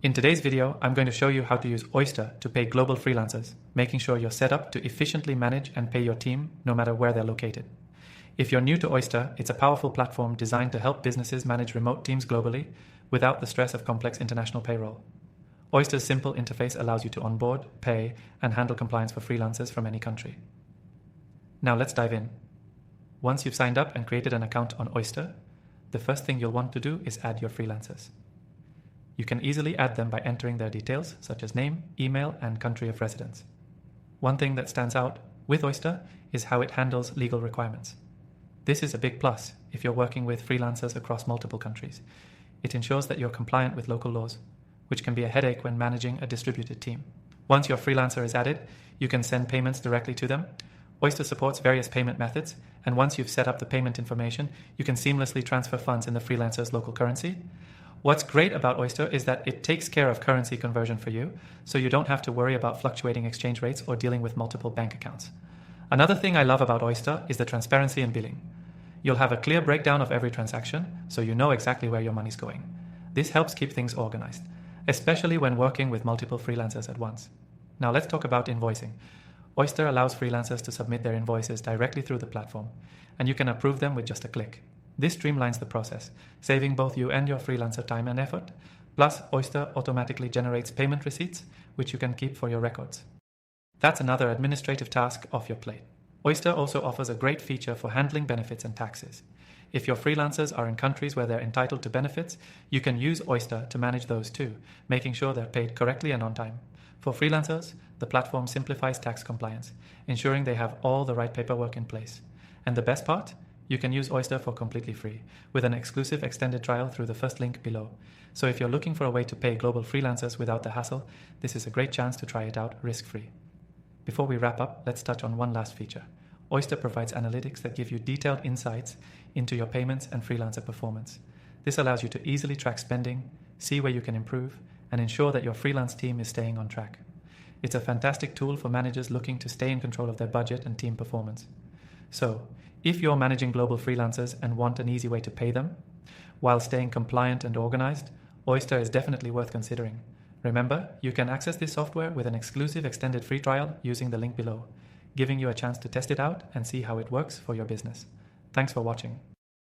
In today's video, I'm going to show you how to use Oyster to pay global freelancers, making sure you're set up to efficiently manage and pay your team no matter where they're located. If you're new to Oyster, it's a powerful platform designed to help businesses manage remote teams globally without the stress of complex international payroll. Oyster's simple interface allows you to onboard, pay, and handle compliance for freelancers from any country. Now let's dive in. Once you've signed up and created an account on Oyster, the first thing you'll want to do is add your freelancers. You can easily add them by entering their details such as name, email, and country of residence. One thing that stands out with Oyster is how it handles legal requirements. This is a big plus if you're working with freelancers across multiple countries. It ensures that you're compliant with local laws, which can be a headache when managing a distributed team. Once your freelancer is added, you can send payments directly to them. Oyster supports various payment methods, and once you've set up the payment information, you can seamlessly transfer funds in the freelancer's local currency. What's great about Oyster is that it takes care of currency conversion for you, so you don't have to worry about fluctuating exchange rates or dealing with multiple bank accounts. Another thing I love about Oyster is the transparency in billing. You'll have a clear breakdown of every transaction, so you know exactly where your money's going. This helps keep things organized, especially when working with multiple freelancers at once. Now let's talk about invoicing. Oyster allows freelancers to submit their invoices directly through the platform, and you can approve them with just a click. This streamlines the process, saving both you and your freelancer time and effort. Plus, Oyster automatically generates payment receipts, which you can keep for your records. That's another administrative task off your plate. Oyster also offers a great feature for handling benefits and taxes. If your freelancers are in countries where they're entitled to benefits, you can use Oyster to manage those too, making sure they're paid correctly and on time. For freelancers, the platform simplifies tax compliance, ensuring they have all the right paperwork in place. And the best part? You can use Oyster for completely free, with an exclusive extended trial through the first link below. So if you're looking for a way to pay global freelancers without the hassle, this is a great chance to try it out risk-free. Before we wrap up, let's touch on one last feature. Oyster provides analytics that give you detailed insights into your payments and freelancer performance. This allows you to easily track spending, see where you can improve, and ensure that your freelance team is staying on track. It's a fantastic tool for managers looking to stay in control of their budget and team performance. So, if you're managing global freelancers and want an easy way to pay them, while staying compliant and organized, Oyster is definitely worth considering. Remember, you can access this software with an exclusive extended free trial using the link below, giving you a chance to test it out and see how it works for your business. Thanks for watching.